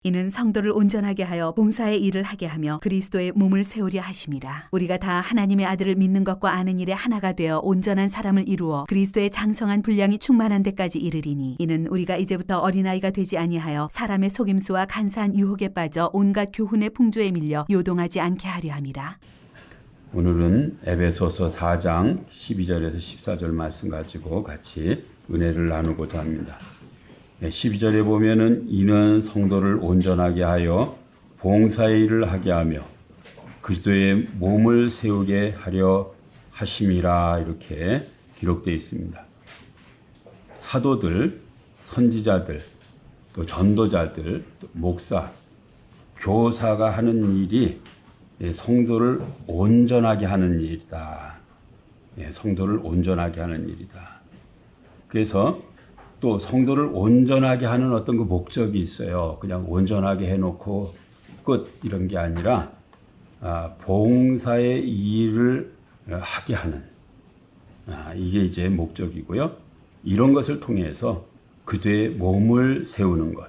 이는 성도를 온전하게 하여 봉사의 일을 하게 하며 그리스도의 몸을 세우려 하심이라. 우리가 다 하나님의 아들을 믿는 것과 아는 일에 하나가 되어 온전한 사람을 이루어 그리스도의 장성한 분량이 충만한 데까지 이르리니, 이는 우리가 이제부터 어린아이가 되지 아니하여 사람의 속임수와 간사한 유혹에 빠져 온갖 교훈의 풍조에 밀려 요동하지 않게 하려 함이라. 오늘은 에베소서 4장 12절에서 14절 말씀 가지고 같이 은혜를 나누고자 합니다. 12절에 보면은 이는 성도를 온전하게 하여 봉사의 일을 하게 하며 그리스도의 몸을 세우게 하려 하심이라, 이렇게 기록되어 있습니다. 사도들, 선지자들, 또 전도자들, 또 목사, 교사가 하는 일이 성도를 온전하게 하는 일이다. 성도를 온전하게 하는 일이다. 그래서 또 성도를 온전하게 하는 어떤 그 목적이 있어요. 그냥 온전하게 해놓고 끝, 이런 게 아니라 봉사의 일을 하게 하는, 이게 이제 목적이고요. 이런 것을 통해서 그들의 몸을 세우는 것,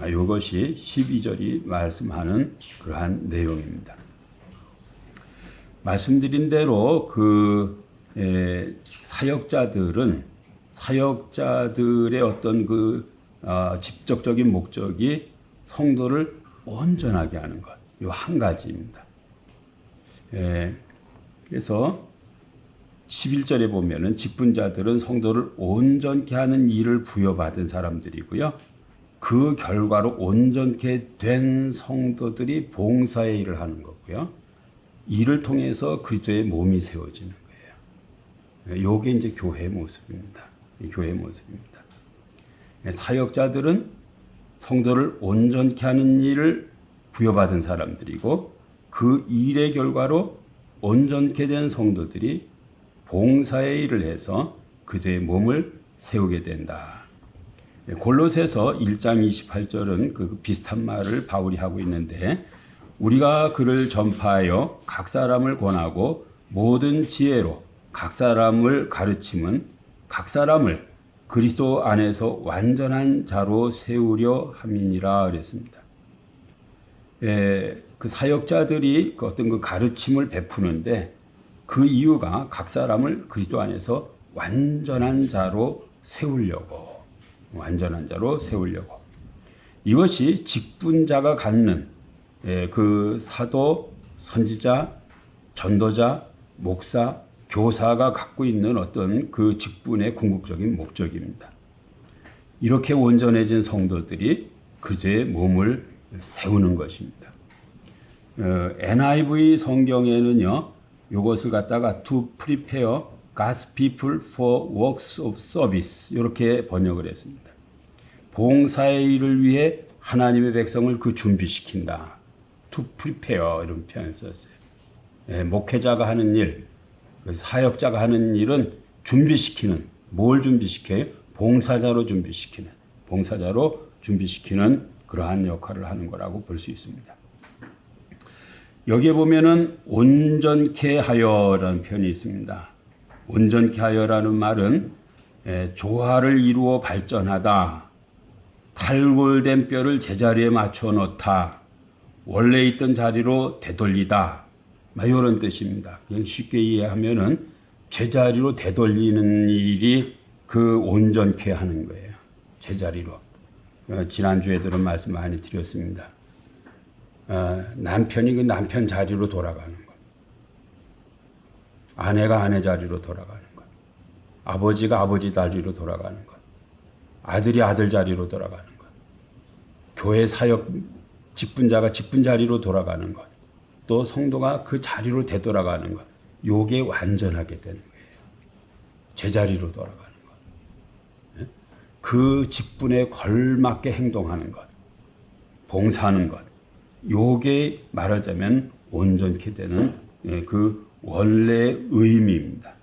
이것이 12절이 말씀하는 그러한 내용입니다. 말씀드린 대로 그 사역자들의 어떤 그 직접적인 목적이 성도를 온전하게 하는 것, 이 한 가지입니다. 그래서 11절에 보면은 직분자들은 성도를 온전케 하는 일을 부여받은 사람들이고요. 그 결과로 온전케 된 성도들이 봉사의 일을 하는 거고요. 이를 통해서 그리스도의 몸이 세워지는 거예요. 이게 이제 교회의 모습입니다. 교회의 모습입니다. 사역자들은 성도를 온전케 하는 일을 부여받은 사람들이고, 그 일의 결과로 온전케 된 성도들이 봉사의 일을 해서 그들의 몸을 세우게 된다. 골로새서 1장 28절은 그 비슷한 말을 바울이 하고 있는데, 우리가 그를 전파하여 각 사람을 권하고 모든 지혜로 각 사람을 가르침은 각 사람을 그리스도 안에서 완전한 자로 세우려 함이니라 그랬습니다. 그 사역자들이 어떤 그 가르침을 베푸는데, 그 이유가 각 사람을 그리스도 안에서 완전한 자로 세우려고, 이것이 직분자가 갖는 그 사도, 선지자, 전도자, 목사, 교사가 갖고 있는 어떤 그 직분의 궁극적인 목적입니다. 이렇게 온전해진 성도들이 그들의 몸을 세우는 것입니다. NIV 성경에는요, 이것을 갖다가 to prepare God's people for works of service, 이렇게 번역을 했습니다. 봉사의 일을 위해 하나님의 백성을 그 준비시킨다. to prepare, 이런 표현을 썼어요. 목회자가 하는 일, 사역자가 하는 일은 준비시키는, 뭘 준비시켜요? 봉사자로 준비시키는 그러한 역할을 하는 거라고 볼 수 있습니다. 여기에 보면은 온전케 하여라는 표현이 있습니다. 온전케 하여라는 말은 조화를 이루어 발전하다, 탈골된 뼈를 제자리에 맞춰 놓다, 원래 있던 자리로 되돌리다, 이런 뜻입니다. 그냥 쉽게 이해하면은 제자리로 되돌리는 일이 그 온전케 하는 거예요. 제자리로. 지난주에 들은 말씀 많이 드렸습니다. 남편이 그 남편 자리로 돌아가는 것, 아내가 아내 자리로 돌아가는 것, 아버지가 아버지 자리로 돌아가는 것, 아들이 아들 자리로 돌아가는 것, 교회 사역 직분자가 직분 자리로 돌아가는 것, 또 성도가 그 자리로 되돌아가는 것, 요게 완전하게 되는 거예요. 제자리로 돌아가는 것, 그 직분에 걸맞게 행동하는 것, 봉사하는 것, 요게 말하자면 온전케 되는 그 원래 의미입니다.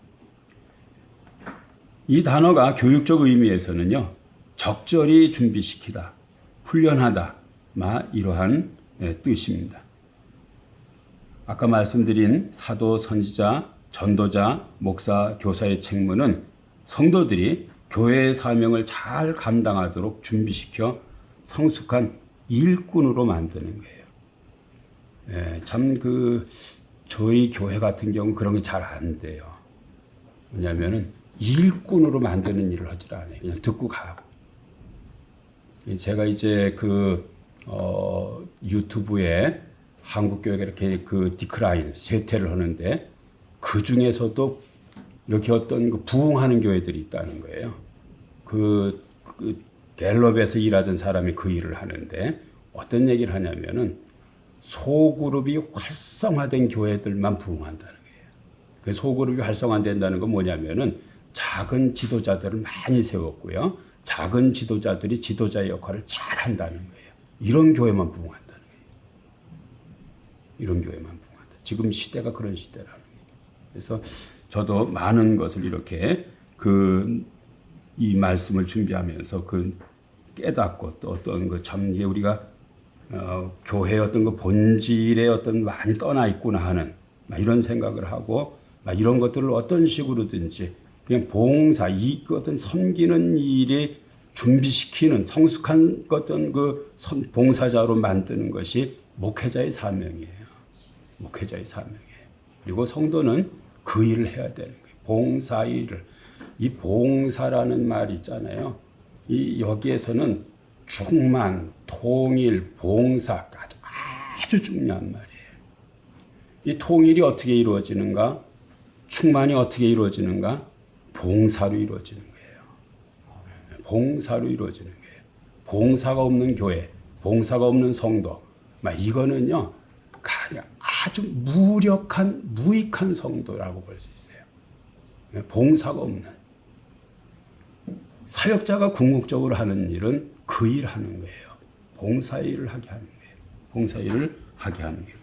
이 단어가 교육적 의미에서는요, 적절히 준비시키다, 훈련하다, 이러한 뜻입니다. 아까 말씀드린 사도, 선지자, 전도자, 목사, 교사의 책무는 성도들이 교회의 사명을 잘 감당하도록 준비시켜 성숙한 일꾼으로 만드는 거예요. 예, 참 저희 교회 같은 경우 그런 게 잘 안 돼요. 왜냐하면은 일꾼으로 만드는 일을 하질 않아요. 그냥 듣고 가고. 제가 이제 유튜브에 한국 교회가 이렇게 디크라인 쇠퇴를 하는데 그 중에서도 이렇게 어떤 부흥하는 교회들이 있다는 거예요. 갤럽에서 일하던 사람이 그 일을 하는데 어떤 얘기를 하냐면은 소그룹이 활성화된 교회들만 부흥한다는 거예요. 그 소그룹이 활성화된다는 건 뭐냐면은 작은 지도자들을 많이 세웠고요. 작은 지도자들이 지도자의 역할을 잘 한다는 거예요. 이런 교회만 부흥한다는 거예요. 이런 교회만 부흥한다. 지금 시대가 그런 시대라는 거예요. 그래서 저도 많은 것을 이렇게 이 말씀을 준비하면서 깨닫고 또 어떤 참 이게 우리가 교회의 어떤 본질에 어떤 많이 떠나 있구나 하는 이런 생각을 하고 이런 것들을 어떤 식으로든지 그냥 봉사 어떤 섬기는 일에 준비시키는 성숙한 어떤 봉사자로 만드는 것이 목회자의 사명이에요. 목회자의 사명이에요. 그리고 성도는 그 일을 해야 되는 거예요. 봉사 일을. 이 봉사라는 말 있잖아요. 여기에서는 충만, 통일, 봉사까지 아주 중요한 말이에요. 이 통일이 어떻게 이루어지는가? 충만이 어떻게 이루어지는가? 봉사로 이루어지는 거예요. 봉사로 이루어지는 거예요. 봉사가 없는 교회, 봉사가 없는 성도, 이거는요, 아주 무익한 성도라고 볼 수 있어요. 봉사가 없는. 사역자가 궁극적으로 하는 일은 그 일 하는 거예요. 봉사 일을 하게 하는 거예요. 봉사 일을 하게 하는 거예요.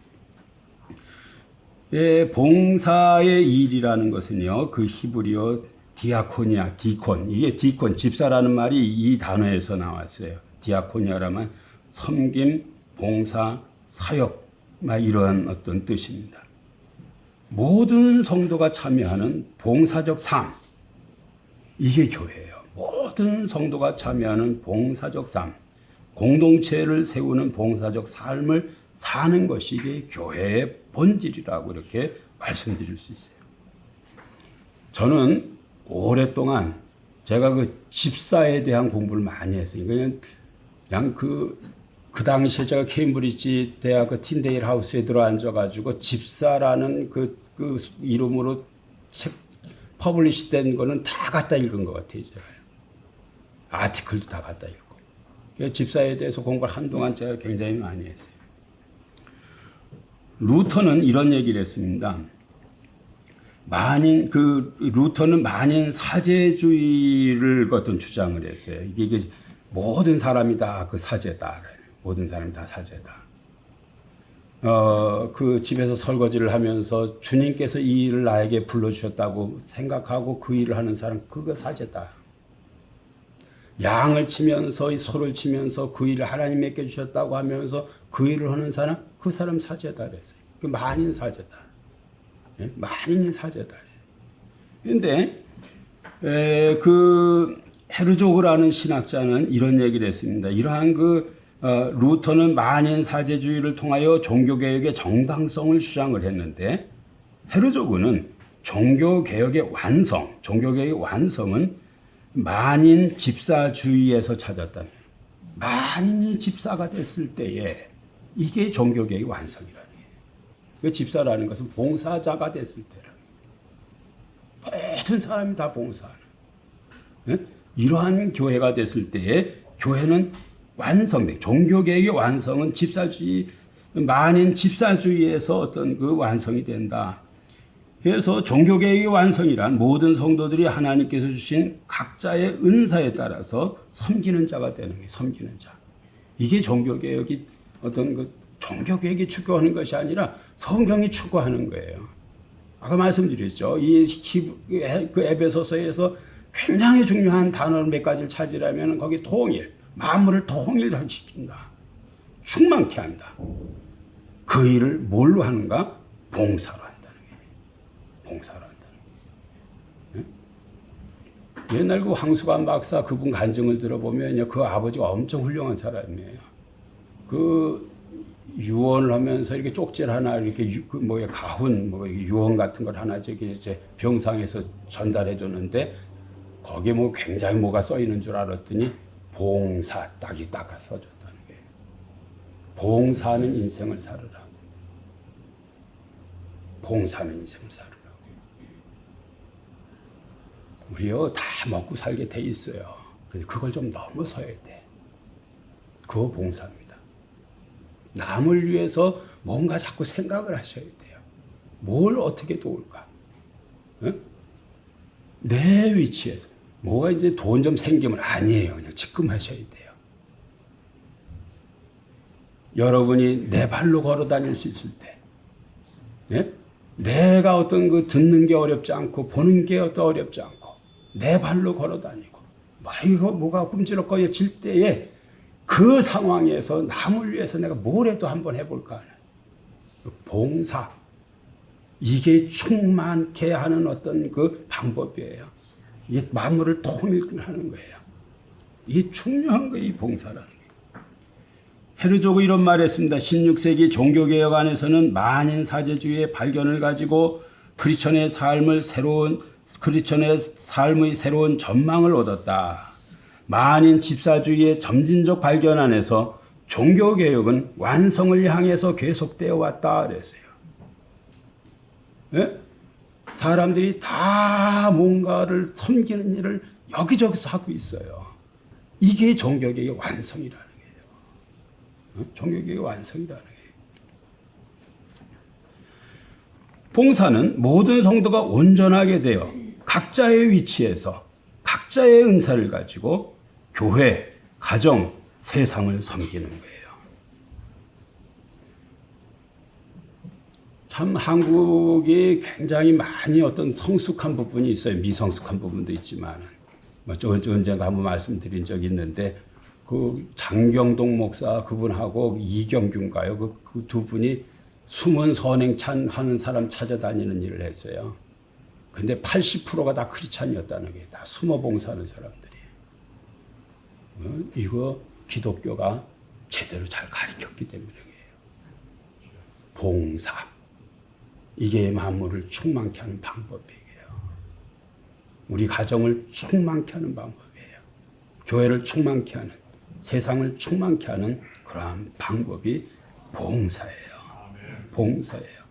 예, 봉사의 일이라는 것은요, 히브리어 디아코니아, 디콘. 이게 디콘, 집사라는 말이 이 단어에서 나왔어요. 디아코니아라면 섬김, 봉사, 사역, 이런 어떤 뜻입니다. 모든 성도가 참여하는 봉사적 삶, 이게 교회예요. 모든 성도가 참여하는 봉사적 삶, 공동체를 세우는 봉사적 삶을 사는 것이 이게 교회의 본질이라고 이렇게 말씀드릴 수 있어요. 저는 오랫동안 제가 집사에 대한 공부를 많이 했어요. 그냥 그 당시에 제가 케임브리지 대학 틴데일 하우스에 들어앉아가지고 집사라는 그 이름으로 책 퍼블리시 된 거는 다 갖다 읽은 것 같아요. 제가. 아티클도 다 갖다 읽고. 집사에 대해서 공부를 한동안 제가 굉장히 많이 했어요. 루터는 이런 얘기를 했습니다. 루터는 만인 사제주의를 어떤 주장을 했어요. 이게 모든 사람이 다 사제다. 모든 사람이 다 사제다. 집에서 설거지를 하면서 주님께서 이 일을 나에게 불러주셨다고 생각하고 그 일을 하는 사람, 그거 사제다. 양을 치면서, 소를 치면서 그 일을 하나님 맡겨주셨다고 하면서 그 일을 하는 사람, 그 사람 사제다. 그랬어요. 만인 사제다. 만인이 사제다. 그런데, 헤르조그라는 신학자는 이런 얘기를 했습니다. 이러한 루터는 만인 사제주의를 통하여 종교개혁의 정당성을 주장을 했는데, 헤르조그는 종교개혁의 완성은 만인 집사주의에서 찾았다는 거예요. 만인이 집사가 됐을 때에 이게 종교개혁의 완성이라는 거예요. 그 집사라는 것은 봉사자가 됐을 때라는 거예요. 모든 사람이 다 봉사하는. 이러한 교회가 됐을 때에 교회는 완성돼. 종교개혁의 완성은 만인 집사주의에서 어떤 완성이 된다. 그래서 종교개혁의 완성이란 모든 성도들이 하나님께서 주신 각자의 은사에 따라서 섬기는 자가 되는 거예요. 섬기는 자. 이게 종교개혁이 종교개혁이 추구하는 것이 아니라 성경이 추구하는 거예요. 아까 말씀드렸죠. 에베소서에서 굉장히 중요한 단어를 몇 가지를 찾으려면 거기 통일, 만물을 통일시킨다. 충만케 한다. 그 일을 뭘로 하는가? 봉사로 한다는 거예요. 봉사로 한다는 거예요. 옛날 황수관 박사 그분 간증을 들어보면 그 아버지가 엄청 훌륭한 사람이에요. 그 유언을 하면서 이렇게 쪽지를 하나 이렇게 가훈 유언 같은 걸 하나 저기 이제 병상에서 전달해 줬는데 거기에 굉장히 뭐가 써 있는 줄 알았더니 봉사 딱이 써줬다는 거예요. 봉사하는 인생을 살으라. 봉사하는 인생을 살으라. 우리요 다 먹고 살게 돼 있어요. 근데 그걸 좀 넘어서야 돼. 그거 봉사입니다. 남을 위해서 뭔가 자꾸 생각을 하셔야 돼요. 뭘 어떻게 도울까? 응? 내 위치에서 뭐가 이제 돈 좀 생기면 아니에요. 그냥 지금 하셔야 돼요. 여러분이 내 발로 걸어 다닐 수 있을 때, 예? 내가 어떤 그 듣는 게 어렵지 않고 보는 게 어렵지 않고 내 발로 걸어 다니고 이거 뭐가 꿈찔거려질 때에 그 상황에서 남을 위해서 내가 뭐라도 한번 해볼까 하는 봉사, 이게 충만케 하는 어떤 그 방법이에요. 이게 만물을 통일하는 거예요. 이게 중요한 거예요, 이 봉사라는 게. 헤르조그 이런 말을 했습니다. 16세기 종교개혁 안에서는 만인 사제주의의 발견을 가지고 크리스천의 삶의 새로운 전망을 얻었다. 만인 집사주의의 점진적 발견 안에서 종교개혁은 완성을 향해서 계속되어 왔다 그랬어요. 예? 사람들이 다 뭔가를 섬기는 일을 여기저기서 하고 있어요. 이게 종교개혁의 완성이라는 거예요. 종교개혁의 완성이라는 거예요. 봉사는 모든 성도가 온전하게 되어 각자의 위치에서 각자의 은사를 가지고 교회, 가정, 세상을 섬기는 거예요. 참 한국이 굉장히 많이 어떤 성숙한 부분이 있어요. 미성숙한 부분도 있지만 언젠가 한번 말씀드린 적이 있는데 그 장경동 목사 그분하고 이경규인가요? 그 두 분이 숨은 선행찬 하는 사람 찾아다니는 일을 했어요. 근데 80%가 다 크리스찬이었다는 게 다 숨어 봉사하는 사람들이에요. 이거 기독교가 제대로 잘 가르쳤기 때문에 그래요. 봉사. 이게 만물을 충만케 하는 방법이에요. 우리 가정을 충만케 하는 방법이에요. 교회를 충만케 하는, 세상을 충만케 하는 그러한 방법이 봉사예요. 봉사예요.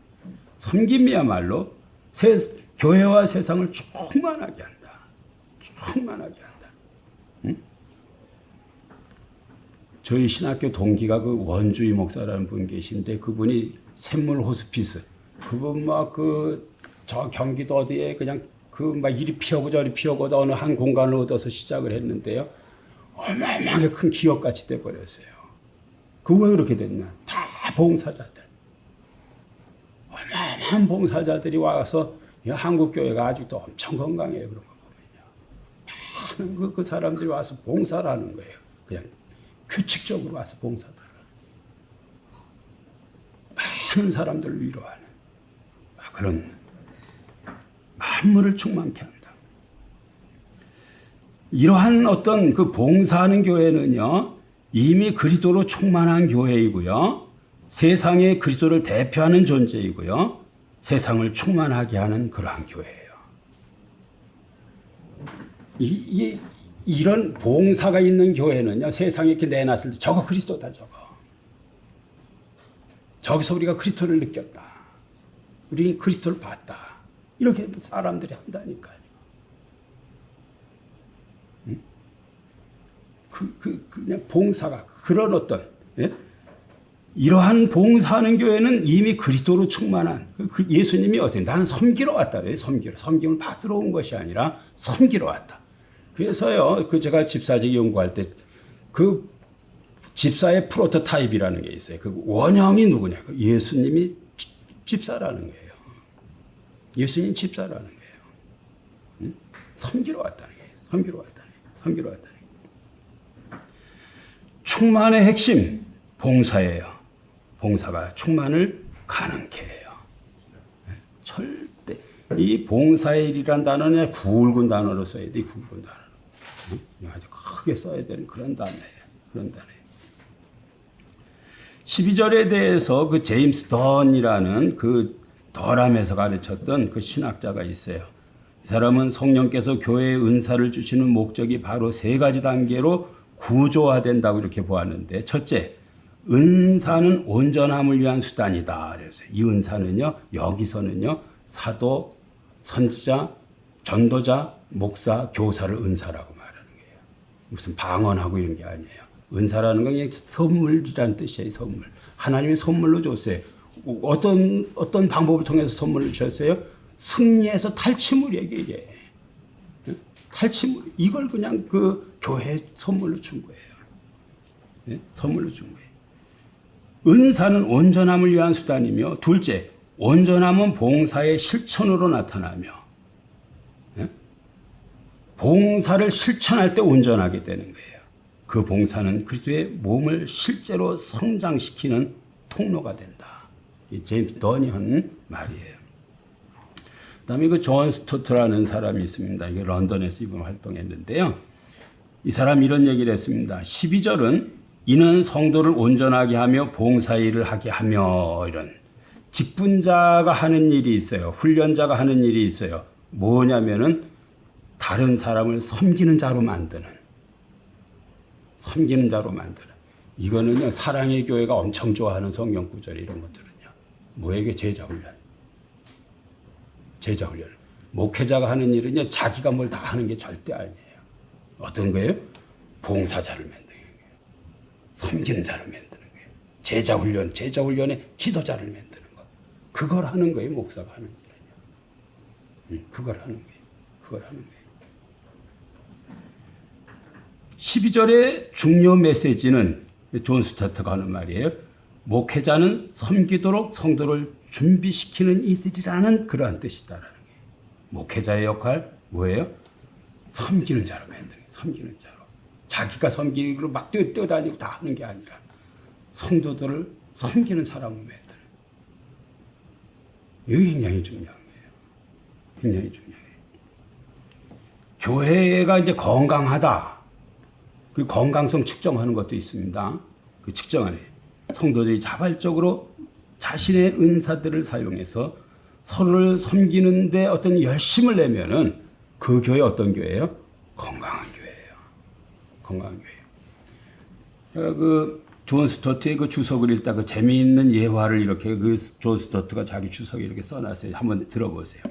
섬김이야말로 교회와 세상을 충만하게 한다. 충만하게 한다. 응? 저희 신학교 동기가 그 원주희 목사라는 분 계신데 그분이 샘물 호스피스 그분 저 경기도 어디에 그냥 이리 피하고 저리 피하고 어느 한 공간을 얻어서 시작을 했는데요. 어마어마하게 큰 기업같이 돼버렸어요. 그 왜 그렇게 됐나? 다 봉사자들. 어마어마한 봉사자들이 와서 한국 교회가 아직도 엄청 건강해요. 그런 거 보면요. 많은 그 사람들이 와서 봉사를 하는 거예요. 그냥 규칙적으로 와서 봉사를 하는. 많은 사람들을 위로하는 그런 만물을 충만케 한다. 이러한 어떤 그 봉사하는 교회는요, 이미 그리스도로 충만한 교회이고요, 세상에 그리스도를 대표하는 존재이고요, 세상을 충만하게 하는 그러한 교회예요. 이런 봉사가 있는 교회는요, 세상에 이렇게 내놨을 때 저거 그리스도다, 저거. 저기서 우리가 그리스도를 느꼈다. 우리는 그리스도를 봤다. 이렇게 사람들이 한다니까요. 응? 그냥 봉사가 그런 어떤, 예? 이러한 봉사하는 교회는 이미 그리스도로 충만한 예수님이 어떻게 나는 섬기러 왔다 그래요. 섬김을 받으러 온 것이 아니라 섬기러 왔다. 그래서요, 제가 집사직 연구할 때 그 집사의 프로토타입이라는 게 있어요. 그 원형이 누구냐? 예수님이 집사라는 거예요. 예수님 집사라는 거예요. 응? 섬기러 왔다는 거예요. 섬기러 왔다는 거예요. 충만의 핵심 봉사예요. 봉사가 충만을 가능케 해요. 절대 이 봉사의 일이란 단어는 굵은 단어로 써야 돼. 굵은 단어. 아주 크게 써야 되는 그런 단어예요. 그런 단어예요. 12절에 대해서 그 제임스 던이라는 그 더람에서 가르쳤던 그 신학자가 있어요. 이 사람은 성령께서 교회에 은사를 주시는 목적이 바로 세 가지 단계로 구조화된다고 이렇게 보았는데, 첫째, 은사는 온전함을 위한 수단이다. 그래서 이 은사는요, 여기서는요, 사도, 선지자, 전도자, 목사, 교사를 은사라고 말하는 거예요. 무슨 방언하고 이런 게 아니에요. 은사라는 건 그냥 선물이라는 뜻이에요. 선물. 하나님이 선물로 줬어요. 어떤 방법을 통해서 선물을 주셨어요? 승리해서 탈취물이에요, 이게. 탈취물. 이걸 그냥 그 교회에 선물로 준 거예요. 네? 선물로 준 거예요. 은사는 온전함을 위한 수단이며, 둘째, 온전함은 봉사의 실천으로 나타나며, 네? 봉사를 실천할 때 온전하게 되는 거예요. 그 봉사는 그리스도의 몸을 실제로 성장시키는 통로가 된다. 이 제임스 던이 한 말이에요. 그다음에 그 존 스토트라는 사람이 있습니다. 이게 런던에서 이번 활동했는데요. 이 사람이 이런 얘기를 했습니다. 12절은 이는 성도를 온전하게 하며 봉사일을 하게 하며, 이런 직분자가 하는 일이 있어요. 훈련자가 하는 일이 있어요. 뭐냐면은 다른 사람을 섬기는 자로 만드는, 이거는요, 사랑의 교회가 엄청 좋아하는 성경 구절, 이런 것들은요. 뭐에게? 제자훈련. 목회자가 하는 일은요, 자기가 뭘 다 하는 게 절대 아니에요. 어떤 거예요? 봉사자를 만드는 거예요. 섬기는 자를 만드는 거예요. 제자훈련에 지도자를 만드는 거. 그걸 하는 거예요, 목사가 하는 일은요. 그걸 하는 거예요. 12절의 중요 메시지는 존 스토트가 하는 말이에요. 목회자는 섬기도록 성도를 준비시키는 이들이라는 그러한 뜻이다라는 거예요. 목회자의 역할 뭐예요? 섬기는 자로 만드는 거예요. 섬기는 자로. 자기가 섬기기로 막 뛰어다니고 다 하는 게 아니라 성도들을 섬기는 사람을 만드는. 이게 굉장히 중요한 거예요. 굉장히 중요해요. 교회가 이제 건강하다. 그 건강성 측정하는 것도 있습니다. 그 측정하는 성도들이 자발적으로 자신의 은사들을 사용해서 서로를 섬기는데 어떤 열심을 내면은 그 교회 어떤 교회예요? 건강한 교회예요. 건강한 교회예요. 그 존 스토트의 그 주석을 읽다 그 재미있는 예화를 이렇게 그 존 스토트가 자기 주석에 이렇게 써놨어요. 한번 들어보세요.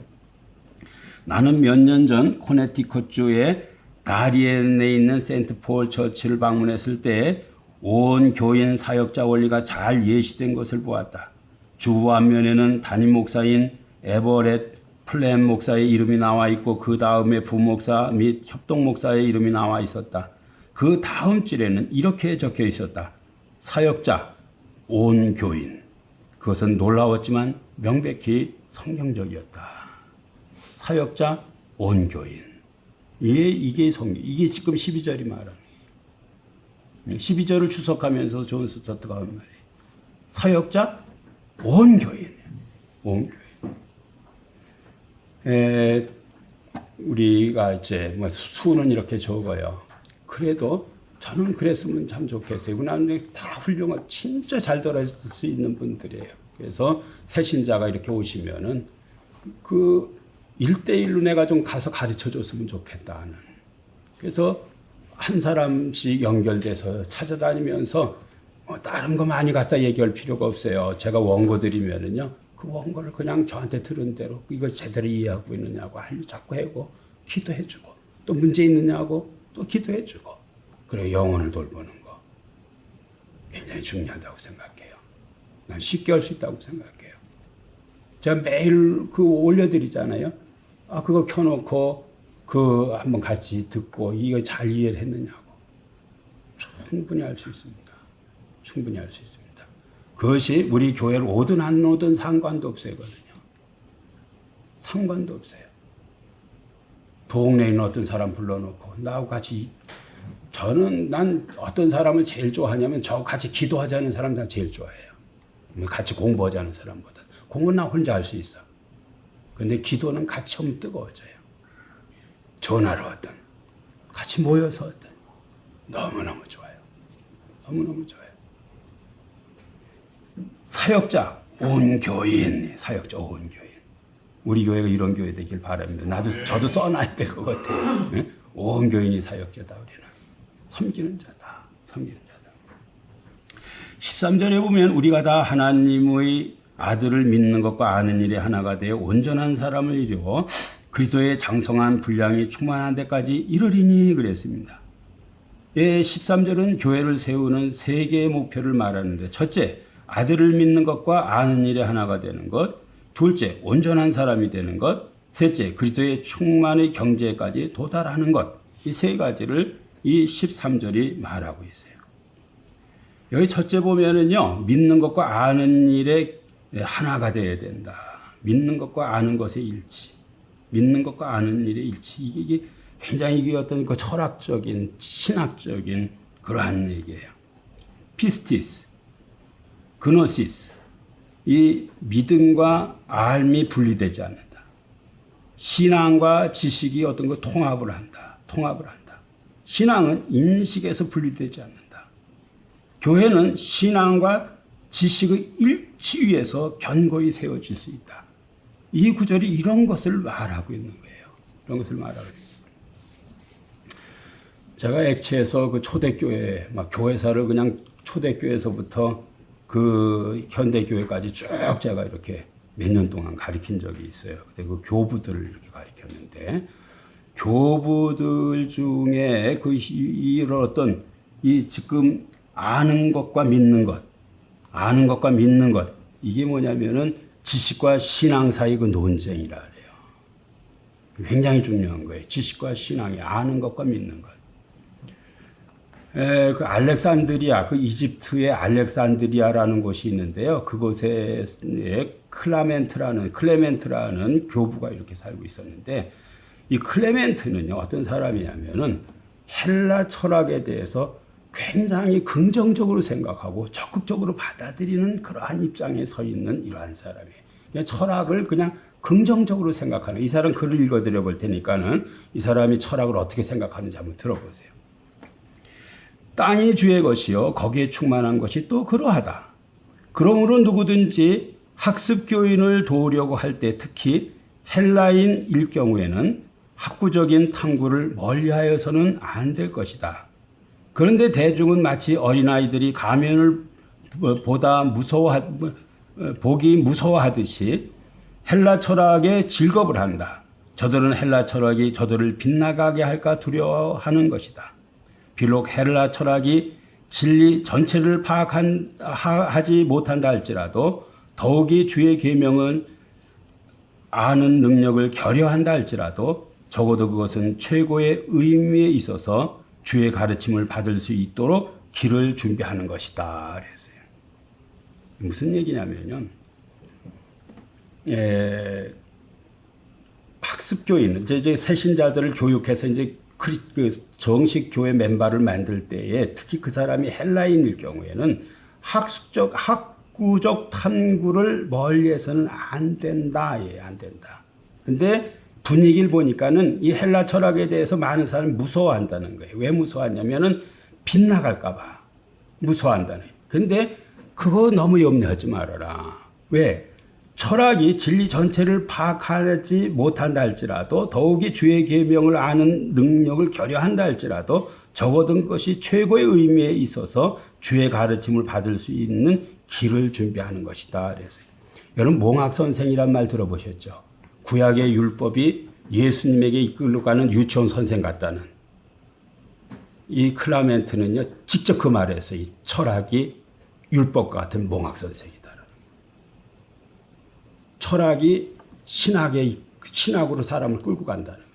나는 몇 년 전 코네티컷주의 다리엔에 있는 세인트 폴 처치를 방문했을 때 온 교인 사역자 원리가 잘 예시된 것을 보았다. 주보 앞면에는 담임 목사인 에버렛 플랜 목사의 이름이 나와 있고 그 다음에 부목사 및 협동 목사의 이름이 나와 있었다. 그 다음 줄에는 이렇게 적혀 있었다. 사역자, 온 교인. 그것은 놀라웠지만 명백히 성경적이었다. 사역자, 온 교인. 이게 성경. 이게 지금 12절이 말하는 거예요. 12절을 추석하면서 존 스토트가 하는 말이에요. 사역자, 온 교인. 온 교인. 우리가 이제 뭐 수는 이렇게 적어요. 그래도 저는 그랬으면 참 좋겠어요. 그런데 다 훌륭한, 진짜 잘 돌아줄 수 있는 분들이에요. 그래서 새신자가 이렇게 오시면은 그 1대1로 내가 좀 가서 가르쳐 줬으면 좋겠다는. 그래서 한 사람씩 연결돼서 찾아다니면서 다른 거 많이 갖다 얘기할 필요가 없어요. 제가 원고 드리면은요, 그 원고를 그냥 저한테 들은 대로 이거 제대로 이해하고 있느냐고 자꾸 하고 기도해주고 또 문제 있느냐고 또 기도해주고, 그래 영혼을 돌보는 거 굉장히 중요하다고 생각해요. 난 쉽게 할 수 있다고 생각해요. 제가 매일 그 올려드리잖아요. 그거 켜놓고 그 한번 같이 듣고 이거 잘 이해를 했느냐고 충분히 알 수 있습니다. 충분히 알 수 있습니다. 그것이 우리 교회를 오든 안 오든 상관도 없어요거든요. 상관도 없어요. 동네에 있는 어떤 사람 불러놓고 나하고 같이, 난 어떤 사람을 제일 좋아하냐면 저 같이 기도하자는 사람 다 제일 좋아해요. 같이 공부하자는 사람보다. 공부는 나 혼자 할 수 있어. 근데 기도는 같이 하면 뜨거워져요. 전화로 하든 같이 모여서 하든 너무너무 좋아요. 너무너무 좋아요. 사역자, 온 교인, 사역자, 온 교인. 우리 교회가 이런 교회 되길 바랍니다. 저도 써놔야 될 것 같아요. 네? 온 교인이 사역자다. 우리는 섬기는 자다. 섬기는 자다. 13절에 보면 우리가 다 하나님의 아들을 믿는 것과 아는 일에 하나가 되어 온전한 사람을 이루어 그리스도의 장성한 분량이 충만한 데까지 이르리니 그랬습니다. 13절은 교회를 세우는 세 개의 목표를 말하는데, 첫째, 아들을 믿는 것과 아는 일에 하나가 되는 것. 둘째, 온전한 사람이 되는 것. 셋째, 그리스도의 충만의 경제까지 도달하는 것. 이 세 가지를 이 13절이 말하고 있어요. 여기 첫째 보면은요, 믿는 것과 아는 일에 하나가 되어야 된다. 믿는 것과 아는 것의 일치. 믿는 것과 아는 일의 일치. 이게 굉장히 이게 어떤 그 철학적인, 신학적인 그러한 얘기예요. 피스티스, 그노시스. 이 믿음과 알미 분리되지 않는다. 신앙과 지식이 어떤 거 통합을 한다. 통합을 한다. 신앙은 인식에서 분리되지 않는다. 교회는 신앙과 지식의 일치 위에서 견고히 세워질 수 있다. 이 구절이 이런 것을 말하고 있는 거예요. 이런 것을 말하고 있는 거예요. 제가 액체에서 그 초대교회, 막 교회사를 그냥 초대교회에서부터 그 현대교회까지 쭉 제가 이렇게 몇 년 동안 가르친 적이 있어요. 그때 그 교부들을 이렇게 가르쳤는데, 교부들 중에 이런 어떤 이 지금 아는 것과 믿는 것, 아는 것과 믿는 것, 이게 뭐냐면은 지식과 신앙 사이 그 논쟁이라 그래요. 굉장히 중요한 거예요. 지식과 신앙이, 아는 것과 믿는 것. 그 알렉산드리아, 그 이집트의 알렉산드리아라는 곳이 있는데요. 그곳에 클레멘트라는 교부가 이렇게 살고 있었는데, 이 클레멘트는요, 어떤 사람이냐면은 헬라 철학에 대해서 굉장히 긍정적으로 생각하고 적극적으로 받아들이는 그러한 입장에 서 있는 이러한 사람이에요. 그냥 철학을 그냥 긍정적으로 생각하는, 이 사람 글을 읽어드려 볼 테니까는 이 사람이 철학을 어떻게 생각하는지 한번 들어보세요. 땅이 주의 것이요 거기에 충만한 것이 또 그러하다. 그러므로 누구든지 학습교인을 도우려고 할 때, 특히 헬라인일 경우에는 학구적인 탐구를 멀리하여서는 안 될 것이다. 그런데 대중은 마치 어린아이들이 가면을 보기 무서워하듯이 헬라 철학에 질겁을 한다. 저들은 헬라 철학이 저들을 빗나가게 할까 두려워하는 것이다. 비록 헬라 철학이 진리 전체를 파악하지 못한다 할지라도, 더욱이 주의 계명은 아는 능력을 결여한다 할지라도, 적어도 그것은 최고의 의미에 있어서 주의 가르침을 받을 수 있도록 길을 준비하는 것이다. 그랬어요. 무슨 얘기냐면요, 학습교인, 이제 새신자들을 교육해서 이제 그 정식 교회 멤버를 만들 때에, 특히 그 사람이 헬라인일 경우에는 학구적 탐구를 멀리해서는 안 된다. 예, 안 된다. 근데 분위기를 보니까는 이 헬라 철학에 대해서 많은 사람이 무서워한다는 거예요. 왜 무서워하냐면은 빗나갈까봐 무서워한다는 거예요. 근데 그거 너무 염려하지 말아라. 왜? 철학이 진리 전체를 파악하지 못한다 할지라도, 더욱이 주의 계명을 아는 능력을 결여한다 할지라도, 적어둔 것이 최고의 의미에 있어서 주의 가르침을 받을 수 있는 길을 준비하는 것이다. 그래서 여러분, 몽학 선생이란 말 들어보셨죠? 구약의 율법이 예수님에게 이끌어가는 유치원 선생 같다는. 이 클라멘트는요, 직접 그 말을 했어요. 이 철학이 율법과 같은 몽학 선생이다. 철학이 신학으로 사람을 끌고 간다는 거예요.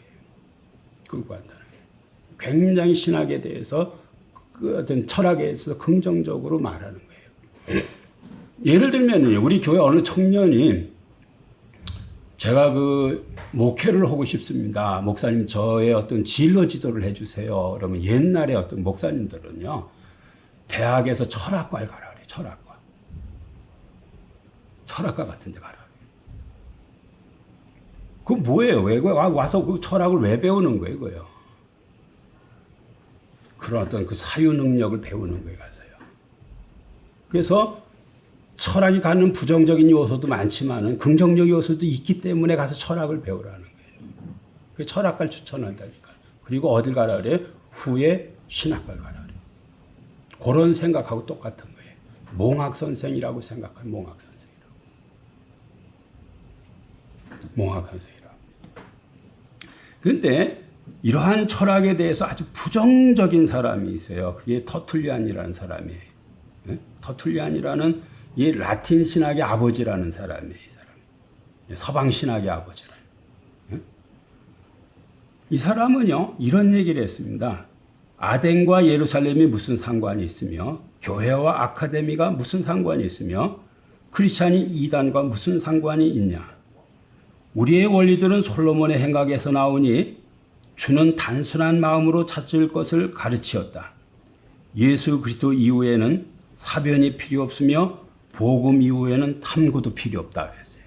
끌고 간다는 거예요. 굉장히 신학에 대해서 그 어떤 철학에 있어서 긍정적으로 말하는 거예요. 예를 들면 우리 교회 어느 청년이, 제가 그 목회를 하고 싶습니다. 목사님, 저의 어떤 진로 지도를 해주세요. 그러면 옛날에 어떤 목사님들은요, 대학에서 철학과에 가라 그래요. 철학과 같은 데 가라. 그건 뭐예요? 왜 와서 그 철학을 왜 배우는 거예요? 그거요. 그런 어떤 그 사유 능력을 배우는 거예요, 가서요. 그래서 철학이 갖는 부정적인 요소도 많지만은 긍정적 요소도 있기 때문에 가서 철학을 배우라는 거예요. 그 철학과를 추천한다니까. 그리고 어딜 가라 그래? 후에 신학과를 가라 그래. 그런 생각하고 똑같은 거예요. 몽학 선생이라고 생각한 몽학 선생이라고. 몽학 선생이라고. 근데 이러한 철학에 대해서 아주 부정적인 사람이 있어요. 그게 터툴리안이라는 사람이에요. 터툴리안이라는 이 라틴 신학의 아버지라는 사람이에요. 이 사람. 서방 신학의 아버지라는. 이 사람은요, 이런 얘기를 했습니다. 아덴과 예루살렘이 무슨 상관이 있으며, 교회와 아카데미가 무슨 상관이 있으며, 크리스찬이 이단과 무슨 상관이 있냐. 우리의 원리들은 솔로몬의 행각에서 나오니 주는 단순한 마음으로 찾을 것을 가르치었다. 예수 그리스도 이후에는 사변이 필요 없으며 복음 이후에는 탐구도 필요 없다 그랬어요.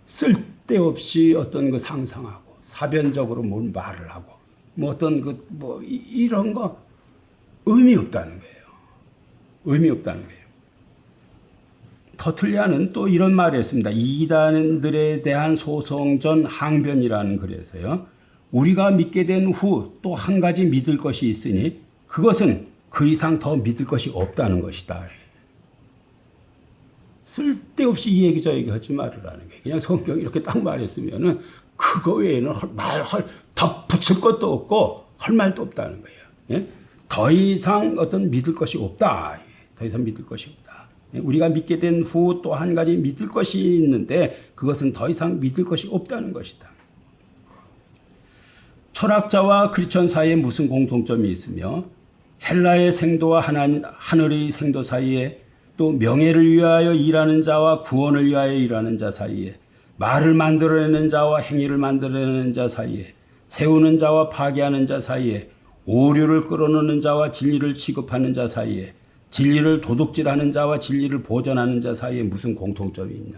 쓸데없이 어떤 거 상상하고 사변적으로 뭘 말을 하고 뭐 어떤 이런 거 의미 없다는 거예요. 의미 없다는 거예요. 터툴리안은 또 이런 말을 했습니다. 이단들에 대한 소송전 항변이라는 글에서요. 우리가 믿게 된 후 또 한 가지 믿을 것이 있으니 그것은 그 이상 더 믿을 것이 없다는 것이다. 쓸데없이 이 얘기 저 얘기 하지 말으라는 거예요. 그냥 성경 이렇게 딱 말했으면은 그거 외에는 더 붙일 것도 없고 할 말도 없다는 거예요. 예? 더 이상 어떤 믿을 것이 없다. 더 이상 믿을 것이 없다. 우리가 믿게 된 후 또 한 가지 믿을 것이 있는데 그것은 더 이상 믿을 것이 없다는 것이다. 철학자와 크리스천 사이에 무슨 공통점이 있으며 헬라의 생도와 하늘의 생도 사이에 또 명예를 위하여 일하는 자와 구원을 위하여 일하는 자 사이에 말을 만들어내는 자와 행위를 만들어내는 자 사이에 세우는 자와 파괴하는 자 사이에 오류를 끌어넣는 자와 진리를 취급하는 자 사이에 진리를 도둑질하는 자와 진리를 보존하는 자 사이에 무슨 공통점이 있냐.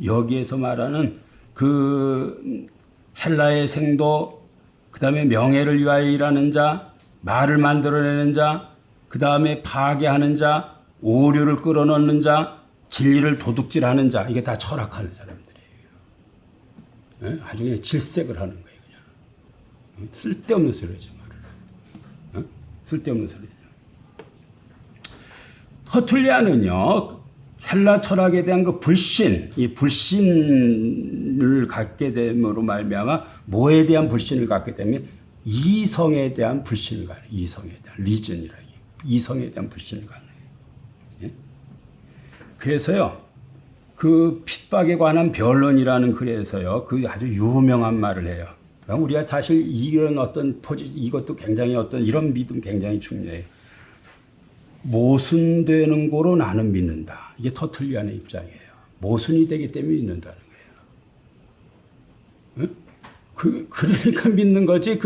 여기에서 말하는 그 헬라의 생도, 그 다음에 명예를 위하여 일하는 자, 말을 만들어내는 자, 그 다음에 파괴하는 자, 오류를 끌어넣는 자, 진리를 도둑질하는 자, 이게 다 철학하는 사람들이에요. 네? 아주 그냥 질색을 하는 거예요. 그냥. 쓸데없는 소리 하지 말아요. 쓸데없는 소리. 터툴리안은요, 헬라 철학에 대한 그 이 불신을 갖게 됨으로 말미암아 뭐에 대한 불신을 갖게 되면 이성에 대한 불신을 가는, 이성에 대한 리전이라, 이성에 대한 불신을 가는. 예? 그래서요, 그 핍박에 관한 변론이라는 글에서요, 그 아주 유명한 말을 해요. 우리가 사실 이런 어떤 이것도 굉장히 어떤 이런 믿음 굉장히 중요해요. 모순되는 거로 나는 믿는다. 이게 터툴리안의 입장이에요. 모순이 되기 때문에 믿는다는 거예요. 응? 그러니까 믿는 거지.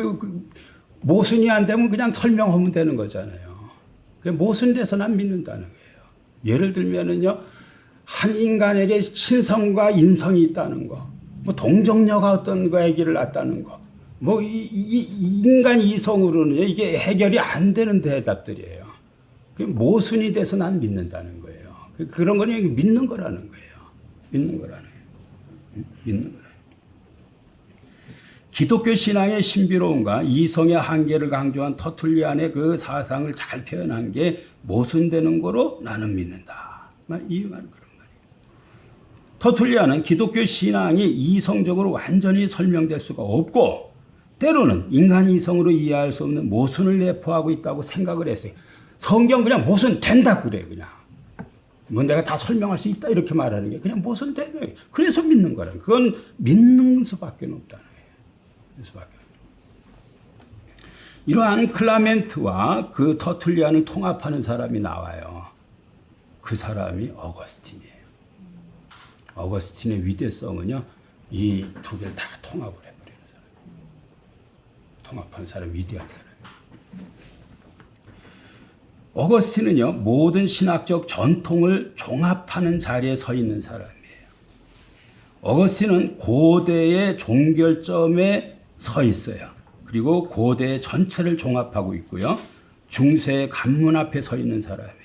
모순이 안 되면 그냥 설명하면 되는 거잖아요. 모순돼서 난 믿는다는 거예요. 예를 들면은요, 한 인간에게 신성과 인성이 있다는 거, 뭐 동정녀가 어떤 거 아기를 낳았다는 거, 뭐 인간 이성으로는 이게 해결이 안 되는 대답들이에요. 모순이 돼서 난 믿는다는 거예요. 그런 거는 믿는 거라는 거예요. 믿는 거라는 거예요. 믿는 거라는 거예요. 기독교 신앙의 신비로움과 이성의 한계를 강조한 터툴리안의 그 사상을 잘 표현한 게 모순되는 거로 나는 믿는다. 이 말은 그런 말이에요. 터툴리안은 기독교 신앙이 이성적으로 완전히 설명될 수가 없고 때로는 인간 이성으로 이해할 수 없는 모순을 내포하고 있다고 생각을 했어요. 성경 그냥 모순 된다 그래 그냥. 뭐 내가 다 설명할 수 있다 이렇게 말하는 게 그냥 모순 된다. 그래서 믿는 거라. 그건 믿는 수밖에 없다는 거예요. 이러한 클라멘트와 그 터툴리안을 통합하는 사람이 나와요. 그 사람이 어거스틴이에요. 어거스틴의 위대성은요, 이 두 개를 다 통합을 해버리는 사람. 통합하는 사람, 위대한 사람. 어거스틴은요, 모든 신학적 전통을 종합하는 자리에 서 있는 사람이에요. 어거스틴은 고대의 종결점에 서 있어요. 그리고 고대의 전체를 종합하고 있고요. 중세의 관문 앞에 서 있는 사람이에요.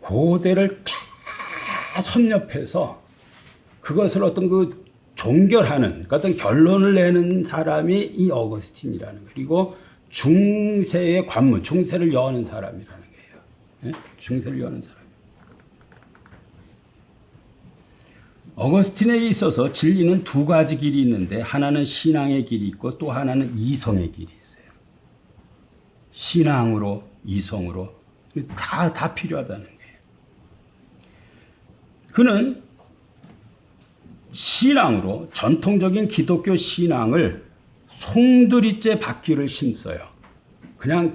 고대를 다 섭렵해서 그것을 어떤 그 종결하는, 그러니까 어떤 결론을 내는 사람이 이 어거스틴이라는 거예요. 그리고 중세의 관문, 중세를 여는 사람이라는 거예요. 네? 중세를 여는 사람. 어거스틴에 있어서 진리는 두 가지 길이 있는데 하나는 신앙의 길이 있고 또 하나는 이성의 길이 있어요. 신앙으로 이성으로 다 필요하다는 거예요. 그는 신앙으로 전통적인 기독교 신앙을 송두리째 바퀴를 심어요. 그냥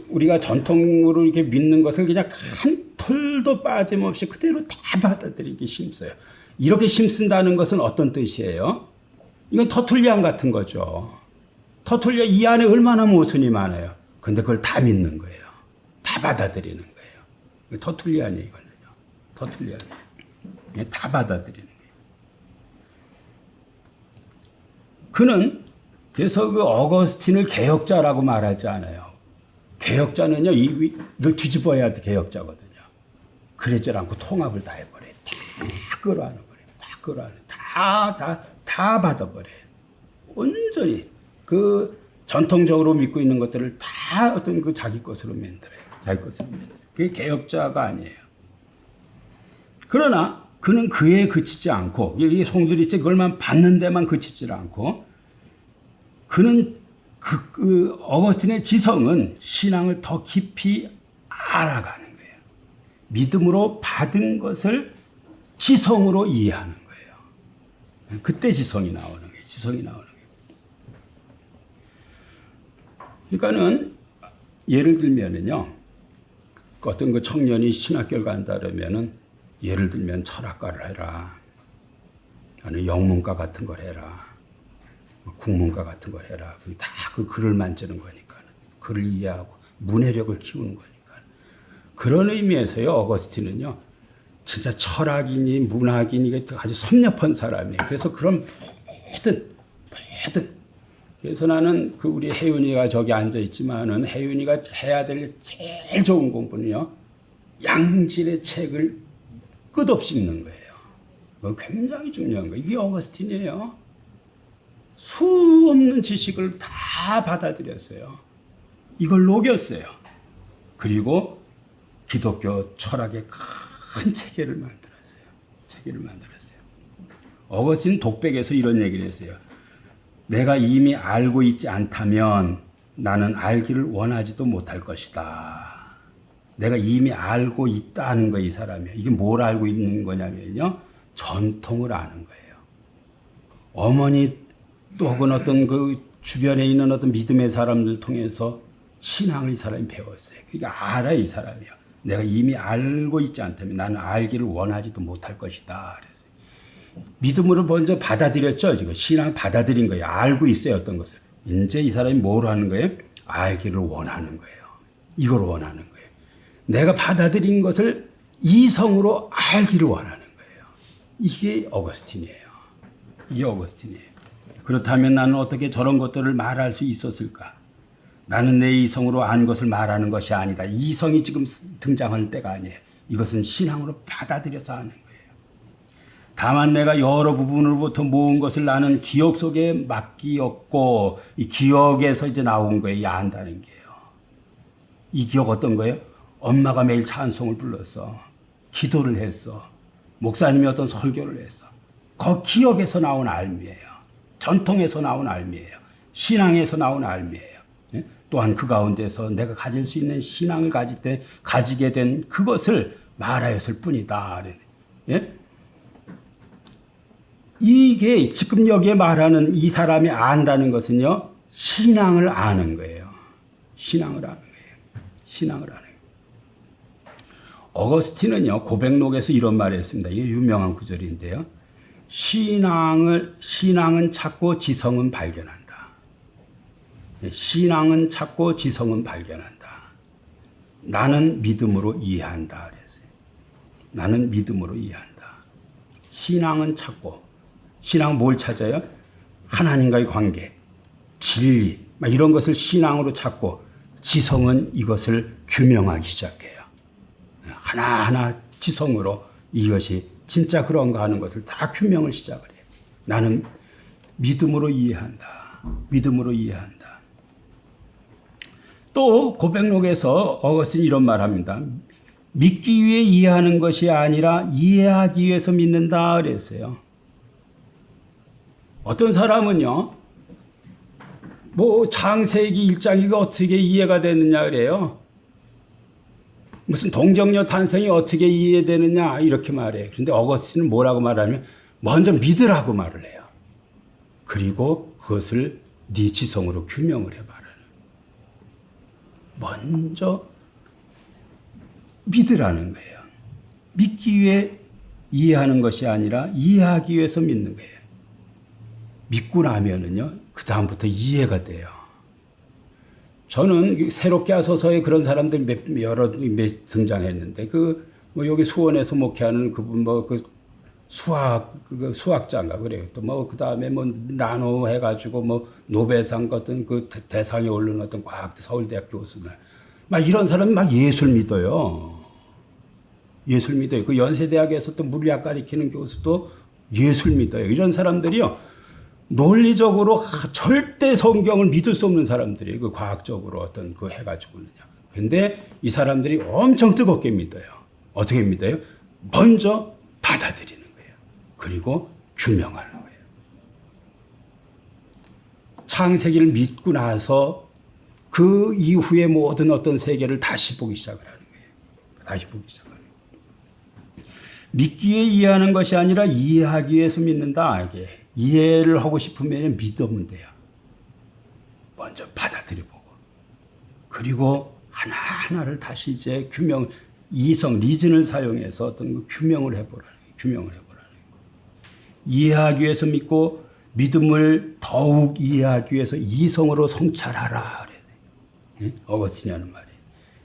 우리가 전통으로 이렇게 믿는 것을 그냥 한 털도 빠짐없이 그대로 다 받아들이게 심어요. 이렇게 심쓴다는 것은 어떤 뜻이에요? 이건 터툴리안 같은 거죠. 터툴리안 이 안에 얼마나 모순이 많아요. 근데 그걸 다 믿는 거예요. 다 받아들이는 거예요. 터툴리안이에요, 이거는요. 터툴리안이에요. 다 받아들이는 거예요. 그는 그래서 그 어거스틴을 개혁자라고 말하지 않아요. 개혁자는요, 이걸 뒤집어야 돼, 개혁자거든요. 그러지 않고 통합을 다 해버려요. 다 끌어안아버려요. 다 받아버려요. 온전히 그 전통적으로 믿고 있는 것들을 다 어떤 그 자기 것으로 만들어요. 그게 개혁자가 아니에요. 그러나 그는 그에 그치지 않고, 이 송두리째 그걸만 받는 데만 그치지 않고, 그는 그 어거스틴의 지성은 신앙을 더 깊이 알아가는 거예요. 믿음으로 받은 것을 지성으로 이해하는 거예요. 그때 지성이 나오는 거예요. 그러니까는 예를 들면은요, 어떤 그 청년이 신학교를 간다 그러면은 예를 들면 철학과를 해라, 아니면 영문과 같은 걸 해라, 국문과 같은 걸 해라. 다 그 글을 만지는 거니까, 글을 이해하고 문해력을 키우는 거니까. 그런 의미에서요, 어거스틴은요, 진짜 철학이니 문학이니 아주 섭렵한 사람이에요. 그래서 그런 모든 그래서 나는 그 우리 혜윤이가 저기 앉아 있지만은 혜윤이가 해야 될 제일 좋은 공부는요, 양질의 책을 끝없이 읽는 거예요. 굉장히 중요한 거예요. 이게 어거스틴이에요. 수 없는 지식을 다 받아들였어요. 이걸 녹였어요. 그리고 기독교 철학의 큰 체계를 만들었어요. 어거스틴 독백에서 이런 얘기를 했어요. 내가 이미 알고 있지 않다면 나는 알기를 원하지도 못할 것이다. 내가 이미 알고 있다는 거예요, 이 사람이. 이게 뭘 알고 있는 거냐면요, 전통을 아는 거예요. 어머니 또 혹은 어떤 그 주변에 있는 어떤 믿음의 사람들 통해서 신앙을 이 사람이 배웠어요. 그러니까 알아요, 이 사람이요. 내가 이미 알고 있지 않다면 나는 알기를 원하지도 못할 것이다. 그래서 믿음으로 먼저 받아들였죠. 지금 신앙을 받아들인 거예요. 알고 있어요, 어떤 것을. 이제 이 사람이 뭘 하는 거예요? 알기를 원하는 거예요. 이걸 원하는 거예요. 내가 받아들인 것을 이성으로 알기를 원하는 거예요. 이게 어거스틴이에요. 그렇다면 나는 어떻게 저런 것들을 말할 수 있었을까? 나는 내 이성으로 안 것을 말하는 것이 아니다. 이성이 지금 등장할 때가 아니에요. 이것은 신앙으로 받아들여서 하는 거예요. 다만 내가 여러 부분으로부터 모은 것을 나는 기억 속에 맡기었고, 이 기억에서 이제 나온 거예요. 이 안다는 게요. 이 기억 어떤 거예요? 엄마가 매일 찬송을 불렀어. 기도를 했어. 목사님이 어떤 설교를 했어. 그 기억에서 나온 알미예요. 전통에서 나온 알미예요. 신앙에서 나온 알미예요. 예? 또한 그 가운데서 내가 가질 수 있는 신앙을 가질 때 가지게 된 그것을 말하였을 뿐이다. 예? 이게 지금 여기에 말하는 이 사람이 안다는 것은요, 신앙을 아는 거예요. 신앙을 아는 거예요. 어거스틴은요, 고백록에서 이런 말을 했습니다. 이게 유명한 구절인데요. 신앙은 찾고 지성은 발견한다. 신앙은 찾고 지성은 발견한다. 나는 믿음으로 이해한다. 그랬어요. 나는 믿음으로 이해한다. 신앙은 찾고, 신앙은 뭘 찾아요? 하나님과의 관계, 진리, 막 이런 것을 신앙으로 찾고, 지성은 이것을 규명하기 시작해요. 하나하나 지성으로 이것이 진짜 그런가 하는 것을 다 규명을 시작을 해요. 나는 믿음으로 이해한다. 믿음으로 이해한다. 또 고백록에서 어거스틴이 이런 말 합니다. 믿기 위해 이해하는 것이 아니라 이해하기 위해서 믿는다 그랬어요. 어떤 사람은요, 뭐 창세기 1장이 어떻게 이해가 되느냐 그래요. 무슨 동정녀 탄생이 어떻게 이해되느냐 이렇게 말해요. 그런데 어거스틴은 뭐라고 말하면 먼저 믿으라고 말을 해요. 그리고 그것을 네 지성으로 규명을 해봐라. 먼저 믿으라는 거예요. 믿기 위해 이해하는 것이 아니라 이해하기 위해서 믿는 거예요. 믿고 나면은요, 그 다음부터 이해가 돼요. 저는 새롭게 하소서에 그런 사람들 여러 등장했는데, 뭐 여기 수원에서 목회하는 그분 수학자인가 그래요. 또 그 다음에 나노 해가지고 노벨상 같은 그 대상에 오르는 어떤 과학 서울대학 교수들. 막 이런 사람이 막 예술 믿어요. 예술 믿어요. 그 연세대학에서 또 물리학 가르치는 교수도 예술 믿어요. 이런 사람들이요. 논리적으로 절대 성경을 믿을 수 없는 사람들이에요. 그 과학적으로 어떤 그 해가지고는요. 근데 이 사람들이 엄청 뜨겁게 믿어요. 어떻게 믿어요? 먼저 받아들이는 거예요. 그리고 규명하는 거예요. 창세기를 믿고 나서 그 이후에 모든 어떤 세계를 다시 보기 시작을 하는 거예요. 다시 보기 시작하는 거예요. 믿기에 이해하는 것이 아니라 이해하기 위해서 믿는다. 이게. 이해를 하고 싶으면 믿으면 돼요. 먼저 받아들여보고. 그리고 하나하나를 다시 이제 규명, 이성, 리즌을 사용해서 어떤 규명을 해보라는 거예요. 규명을 해보라는 거예요. 이해하기 위해서 믿고 믿음을 더욱 이해하기 위해서 이성으로 성찰하라. 그래요. 어거스틴이 하는 말이에요.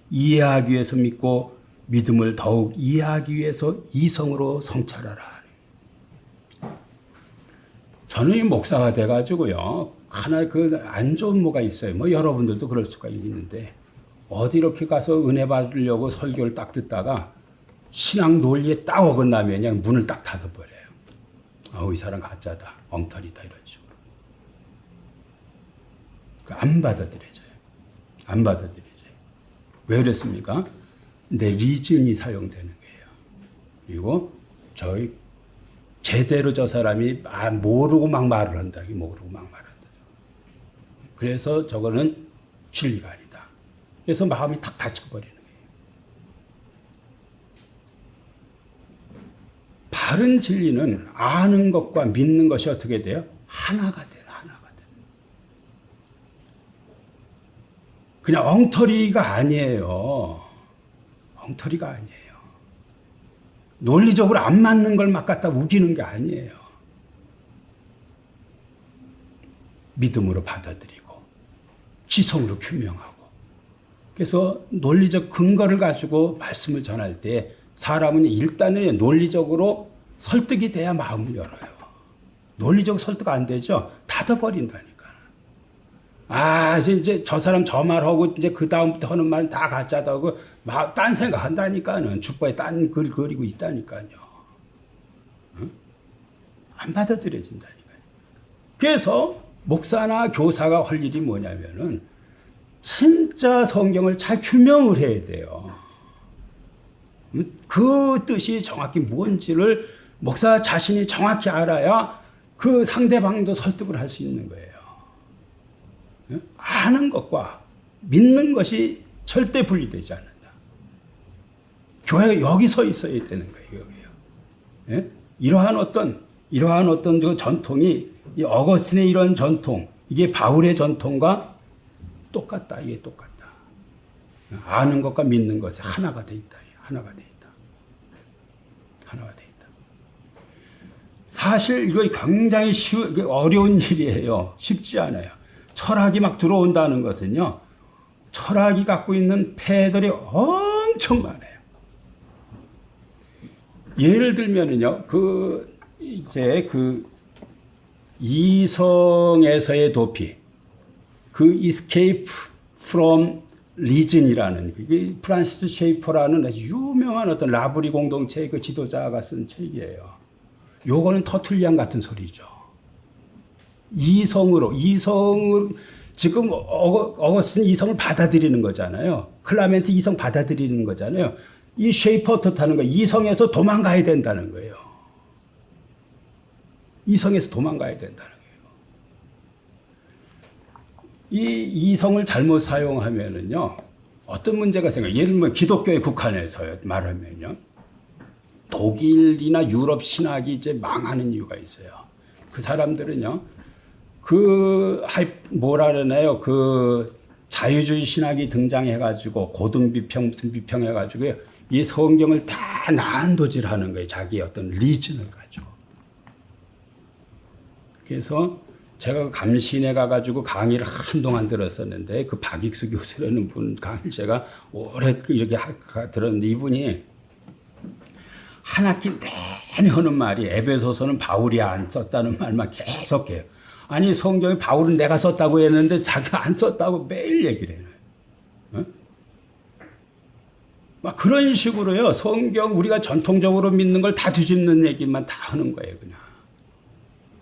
이해하기 위해서 믿고 믿음을 더욱 이해하기 위해서 이성으로 성찰하라. 저는 목사가 돼가지고요, 하나 안 좋은 뭐가 있어요. 여러분들도 그럴 수가 있는데, 어디 이렇게 가서 은혜 받으려고 설교를 딱 듣다가 신앙 논리에 딱 어긋나면 그냥 문을 딱 닫아버려요. 이 사람 가짜다, 엉터리다, 이런 식으로. 안 받아들여져요. 안 받아들여져요. 왜 그랬습니까? 내 리즌이 사용되는 거예요. 그리고 제대로 저 사람이 모르고 막 말을 한다. 모르고 막 말한다. 그래서 저거는 진리가 아니다. 그래서 마음이 탁 닫혀버리는 거예요. 바른 진리는 아는 것과 믿는 것이 어떻게 돼요? 하나가 돼요. 하나가 돼요. 그냥 엉터리가 아니에요. 엉터리가 아니에요. 논리적으로 안 맞는 걸 막 갖다 우기는 게 아니에요. 믿음으로 받아들이고 지성으로 규명하고. 그래서 논리적 근거를 가지고 말씀을 전할 때 사람은 일단은 논리적으로 설득이 돼야 마음을 열어요. 논리적 설득 안 되죠? 닫아버린다니까. 이제 저 사람 저 말하고 이제 그 다음부터 하는 말은 다 가짜다고 딴 생각 한다니까는. 죽바에 딴 글 그리고 있다니까요. 응? 안 받아들여진다니까요. 그래서 목사나 교사가 할 일이 뭐냐면은 진짜 성경을 잘 규명을 해야 돼요. 그 뜻이 정확히 뭔지를 목사 자신이 정확히 알아야 그 상대방도 설득을 할 수 있는 거예요. 아는 것과 믿는 것이 절대 분리되지 않는다. 교회가 여기 서 있어야 되는 거예요. 예? 이러한 어떤 그 전통이, 이 어거스틴의 이런 전통, 이게 바울의 전통과 똑같다. 이게 똑같다. 아는 것과 믿는 것이 하나가 돼 있다. 하나가 돼 있다. 하나가 돼 있다. 사실 이거 굉장히 어려운 일이에요. 쉽지 않아요. 철학이 막 들어온다는 것은요, 철학이 갖고 있는 폐들이 엄청 많아요. 예를 들면은요, 이성에서의 도피, escape from 리즌이라는 그게 프란시스 셰이퍼라는 아주 유명한 어떤 라브리 공동체의 그 지도자가 쓴 책이에요. 요거는 터툴리안 같은 소리죠. 이성을 지금 어거스틴 이성을 받아들이는 거잖아요. 클라멘트 이성 받아들이는 거잖아요. 이 셰이퍼 어떻다는 거예요? 이성에서 도망가야 된다는 거예요. 이성에서 도망가야 된다는 거예요. 이 이성을 잘못 사용하면은요, 어떤 문제가 생겨요. 예를 들면 기독교에 국한해서 말하면요, 독일이나 유럽 신학이 이제 망하는 이유가 있어요. 그 사람들은요, 뭐라 그러나요? 그 자유주의 신학이 등장해가지고 고등비평, 무슨 비평 해가지고요, 이 성경을 다 난도질하는 거예요. 자기 어떤 리즌을 가지고. 그래서 제가 감신에 가가지고 강의를 한동안 들었었는데 그 박익수 교수라는 분 강의를 제가 오래 이렇게 들었는데 이분이 한 학기 내내 하는 말이 에베소서는 바울이 안 썼다는 말만 계속해요. 아니 성경에 바울은 내가 썼다고 했는데 자기가 안 썼다고 매일 얘기를 해요. 어? 막 그런 식으로요. 성경 우리가 전통적으로 믿는 걸 다 뒤집는 얘기만 다 하는 거예요. 그냥.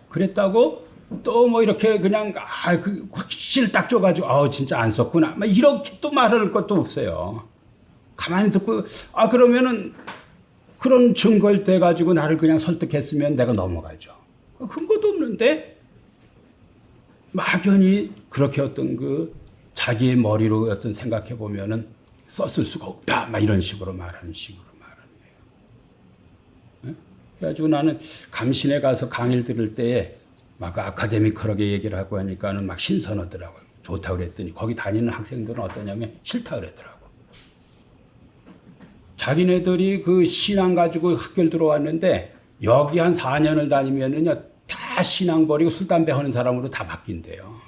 그랬다고 또 뭐 이렇게 그냥 그 확실히 딱 줘가지고 진짜 안 썼구나. 막 이렇게 또 말할 것도 없어요. 가만히 듣고 그러면은 그런 증거를 대 가지고 나를 그냥 설득했으면 내가 넘어가죠. 근거도 없는데 막연히 그렇게 어떤 그 자기의 머리로 어떤 생각해 보면은 썼을 수가 없다. 막 이런 식으로 말하는 거예요. 네? 그래가지고 나는 감신에 가서 강의를 들을 때에 막 아카데미컬하게 얘기를 하고 하니까는 막 신선하더라고요. 좋다고 그랬더니 거기 다니는 학생들은 어떠냐면 싫다 그랬더라고. 자기네들이 그 신앙 가지고 학교를 들어왔는데 여기 한 4년을 다니면은요 다 신앙 버리고 술 담배 하는 사람으로 다 바뀐대요.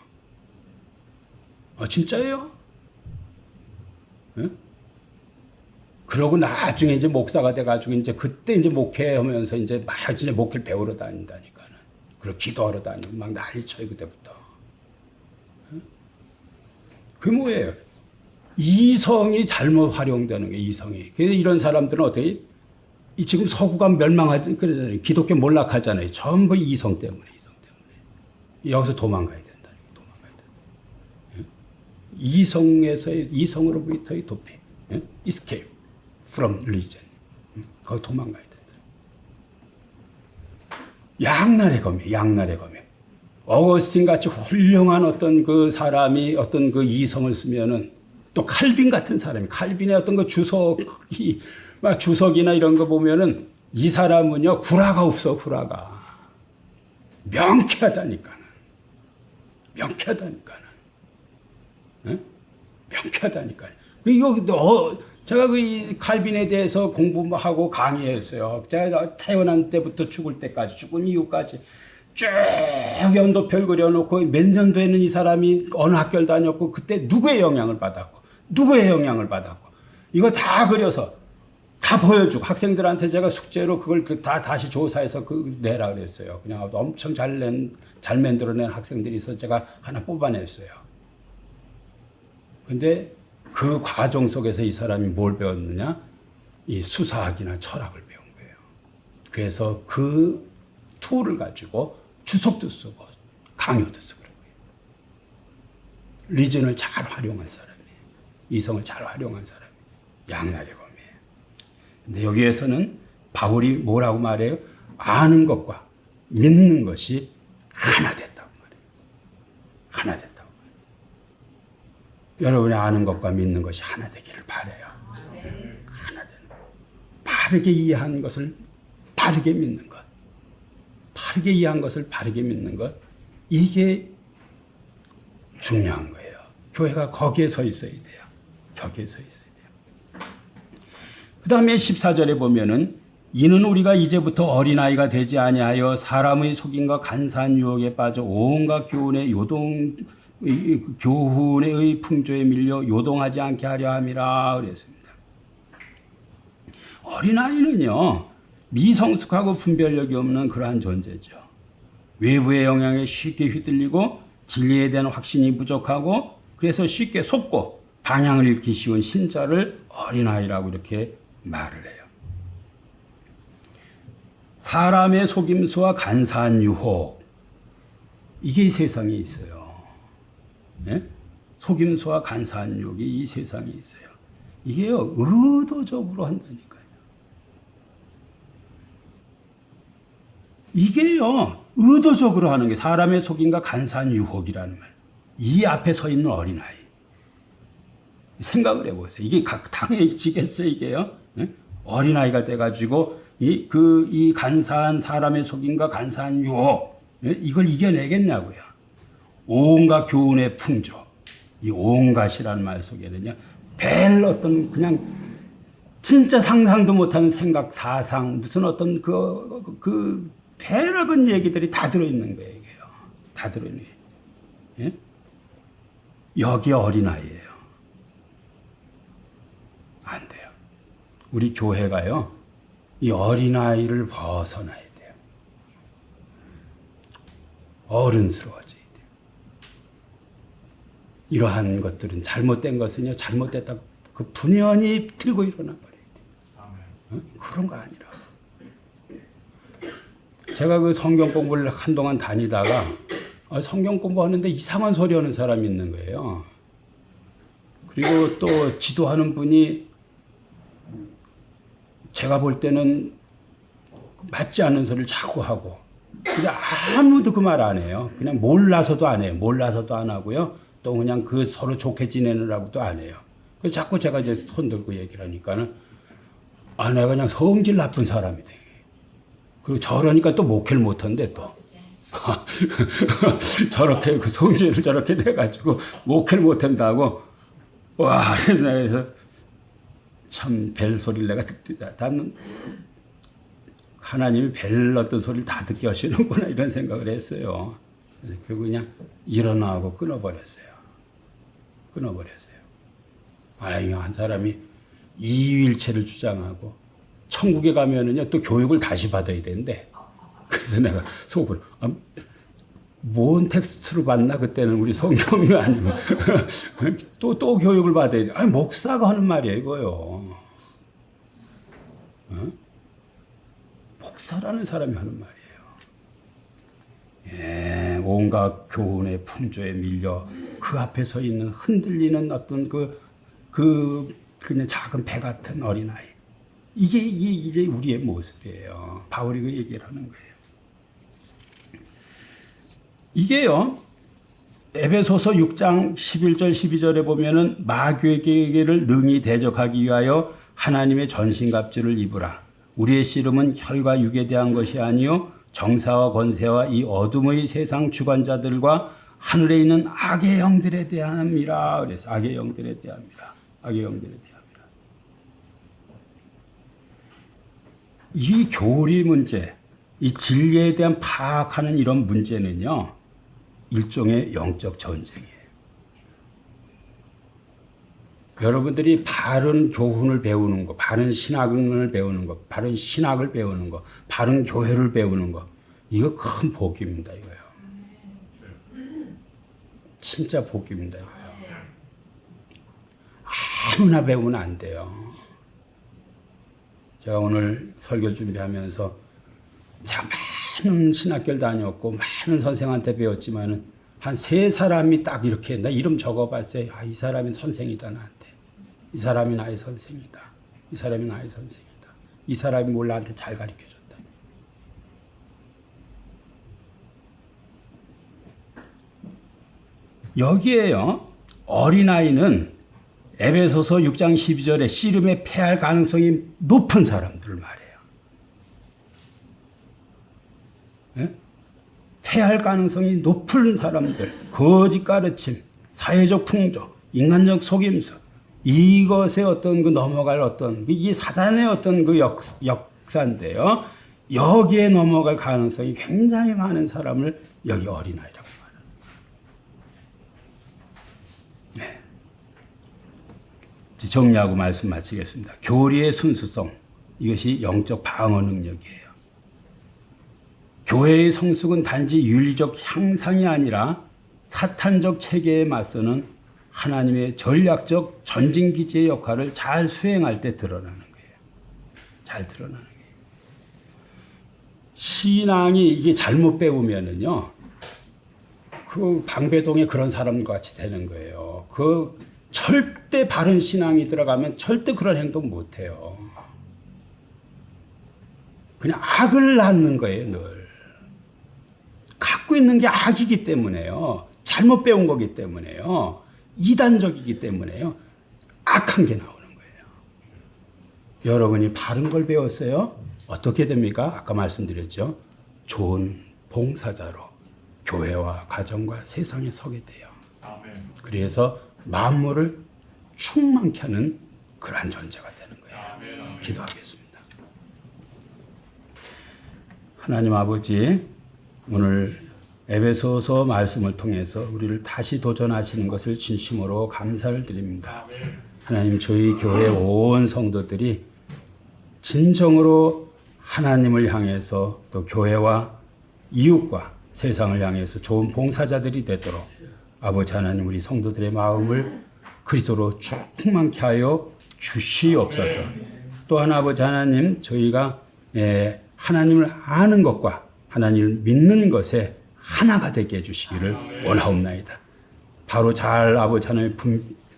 진짜예요? 네? 그러고 나중에 이제 목사가 돼가지고 이제 그때 이제 목회하면서 이제 막 진짜 목회를 배우러 다닌다니까는. 그리고 기도하러 다니고 막 난리쳐요 그때부터. 그게 뭐예요? 이성이 잘못 활용되는 게 이성이. 그래서 이런 사람들은 어떻게 지금 서구가 멸망하지 그러잖아요. 기독교 몰락하잖아요. 전부 이성 때문에. 여기서 도망가야 된다. 이성으로부터의 도피. Escape from religion. 거기 도망가야 된다. 양날의 검이에요. 어거스틴 같이 훌륭한 어떤 그 사람이 어떤 그 이성을 쓰면은 또 칼빈 같은 사람이 칼빈의 어떤 그 주석이나 이런 거 보면은 이 사람은요 구라가 없어. 명쾌하다니까는. 이거 제가 그 칼빈에 대해서 공부하고 강의했어요. 제가 태어난 때부터 죽을 때까지, 죽은 이후까지 쭉 연도별 그려놓고 몇 년도에는 이 사람이 어느 학교를 다녔고 그때 누구의 영향을 받았고 이거 다 그려서 다 보여주고 학생들한테 제가 숙제로 그걸 다 다시 조사해서 내라 그랬어요. 그냥 엄청 잘 만들어낸 학생들이 있어서 제가 하나 뽑아냈어요. 근데 그 과정 속에서 이 사람이 뭘 배웠느냐? 이 수사학이나 철학을 배운 거예요. 그래서 그 툴을 가지고 주석도 쓰고 강요도 쓰고 그런 거예요. 리즌을 잘 활용한 사람이에요. 이성을 잘 활용한 사람이에요. 양날의 검이에요. 근데 여기에서는 바울이 뭐라고 말해요? 아는 것과 믿는 것이 하나 됐다고 말해요. 하나 됐다고. 여러분이 아는 것과 믿는 것이 하나 되기를 바라요. 하나 되는 것. 바르게 이해한 것을 바르게 믿는 것. 바르게 이해한 것을 바르게 믿는 것. 이게 중요한 거예요. 교회가 거기에 서 있어야 돼요. 거기에 서 있어야 돼요. 그 다음에 14절에 보면은 이는 우리가 이제부터 어린아이가 되지 아니하여 사람의 속임과 간사한 유혹에 빠져 온갖 교훈의 풍조에 밀려 요동하지 않게 하려 함이라 그랬습니다. 어린아이는요 미성숙하고 분별력이 없는 그러한 존재죠. 외부의 영향에 쉽게 휘둘리고 진리에 대한 확신이 부족하고 그래서 쉽게 속고 방향을 잃기 쉬운 신자를 어린아이라고 이렇게 말을 해요. 사람의 속임수와 간사한 유혹, 이게 이 세상에 있어요. 네? 속임수와 간사한 유혹이 이 세상에 있어요. 이게요, 의도적으로 한다니까요. 이게요, 의도적으로 하는 게 사람의 속임과 간사한 유혹이라는 말. 이 앞에 서 있는 어린아이. 생각을 해보세요. 이게 당해지겠어요, 이게요? 네? 어린아이가 돼가지고, 이 간사한 사람의 속임과 간사한 유혹, 네? 이걸 이겨내겠냐고요. 온갖 교훈의 풍조. 이 온갖이라는 말 속에는요, 별 어떤 그냥 진짜 상상도 못하는 생각, 사상, 무슨 어떤 별의별 얘기들이 다 들어있는 거예요, 이게요. 다 들어있는 거예요. 예? 여기 어린아이예요. 안 돼요. 우리 교회가요, 이 어린아이를 벗어나야 돼요. 어른스러워져야 돼요. 이러한 것들은 잘못된 것은요, 잘못됐다고 그 분연히 들고 일어나 버려야 돼요. 그런 거 아니라. 제가 그 성경 공부를 한동안 다니다가 성경 공부하는데 이상한 소리 하는 사람이 있는 거예요. 그리고 또 지도하는 분이 제가 볼 때는 맞지 않는 소리를 자꾸 하고, 그냥 아무도 그 말 안 해요. 그냥 몰라서도 안 해요. 몰라서도 안 하고요. 또 그냥 그 서로 좋게 지내느라고도 안 해요. 그래서 자꾸 제가 이제 손 들고 얘기를 하니까는, 내가 그냥 성질 나쁜 사람이 돼. 그리고 저러니까 또 목회를 못한대, 또. 저렇게, 그 성질을 저렇게 내가지고 목회를 못한다고. 와, 그래서 참 별 소리를 내가 나는 하나님이 별 어떤 소리를 다 듣게 하시는구나, 이런 생각을 했어요. 그리고 그냥 일어나고 끊어버렸어요. 한 사람이 이유일체를 주장하고 천국에 가면은요, 또 교육을 다시 받아야 되는데, 그래서 내가 속으로, 뭔 텍스트로 봤나? 그때는 우리 성경이 아니고. 또 교육을 받아야 돼. 목사가 하는 말이에요, 이거요. 목사라는 사람이 하는 말이에요. 예, 온갖 교훈의 풍조에 밀려 그 앞에 서 있는 흔들리는 어떤 그냥 작은 배 같은 어린아이. 이게 이제 우리의 모습이에요. 바울이 그 얘기를 하는 거예요. 이게요, 에베소서 6장 11절 12절에 보면은 마귀에게를 능히 대적하기 위하여 하나님의 전신갑주를 입으라. 우리의 씨름은 혈과 육에 대한 것이 아니요 정사와 권세와 이 어둠의 세상 주관자들과 하늘에 있는 악의 영들에 대함이라. 그래서 악의 영들에 대함이라. 이 교리 문제, 이 진리에 대한 파악하는 이런 문제는요, 일종의 영적 전쟁이에요. 여러분들이 바른 교훈을 배우는 거, 바른 신학을 배우는 거, 바른 신학을 배우는 거, 바른 교회를 배우는 거, 이거 큰 복입니다, 이거요. 진짜 복입니다, 이거요. 아무나 배우면 안 돼요. 제가 오늘 설교 준비하면서 참 많은 신학교를 다녔고 많은 선생한테 배웠지만은 한 3사람이 딱 이렇게 나 이름 적어봤어요. 이 사람이 선생이다, 나한테. 이 사람이 나의 선생이다. 이 사람이 나의 선생이다. 이 사람이 뭘 나한테 잘 가르쳐줬다. 여기에요, 어린아이는 에베소서 6장 12절에 씨름에 패할 가능성이 높은 사람들을 말해요. 네? 패할 가능성이 높은 사람들, 거짓 가르침, 사회적 풍조, 인간적 속임수, 이것에 어떤 넘어갈 이게 사단의 어떤 역사인데요. 여기에 넘어갈 가능성이 굉장히 많은 사람을 여기 어린아이라고 말합니다. 네. 정리하고 말씀 마치겠습니다. 교리의 순수성, 이것이 영적 방어 능력이에요. 교회의 성숙은 단지 윤리적 향상이 아니라 사탄적 체계에 맞서는 하나님의 전략적 전진기지의 역할을 잘 수행할 때 드러나는 거예요. 잘 드러나는 거예요. 신앙이 이게 잘못 배우면은요, 그 방배동에 그런 사람 같이 되는 거예요. 그 절대 바른 신앙이 들어가면 절대 그런 행동 못 해요. 그냥 악을 낳는 거예요, 늘. 갖고 있는 게 악이기 때문에요. 잘못 배운 거기 때문에요. 이단적이기 때문에요. 악한 게 나오는 거예요. 여러분이 바른 걸 배웠어요? 어떻게 됩니까? 아까 말씀드렸죠. 좋은 봉사자로 교회와 가정과 세상에 서게 돼요. 그래서 만물을 충만케 하는 그러한 존재가 되는 거예요. 기도하겠습니다. 하나님 아버지, 오늘 에베소서 말씀을 통해서 우리를 다시 도전하시는 것을 진심으로 감사를 드립니다. 하나님, 저희 교회 온 성도들이 진정으로 하나님을 향해서 또 교회와 이웃과 세상을 향해서 좋은 봉사자들이 되도록 아버지 하나님, 우리 성도들의 마음을 그리스도로 충만케 하여 주시옵소서. 또한 아버지 하나님, 저희가 하나님을 아는 것과 하나님을 믿는 것에 하나가 되게 해주시기를 원하옵나이다. 바로 잘 아버지 하나님의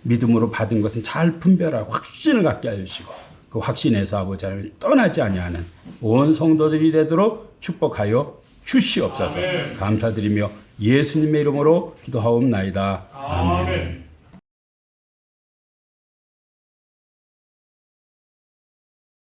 믿음으로 받은 것은 잘 분별하고 확신을 갖게 해주시고, 그 확신에서 아버지 하나님을 떠나지 아니하는 온 성도들이 되도록 축복하여 주시옵소서. 감사드리며 예수님의 이름으로 기도하옵나이다. 아멘.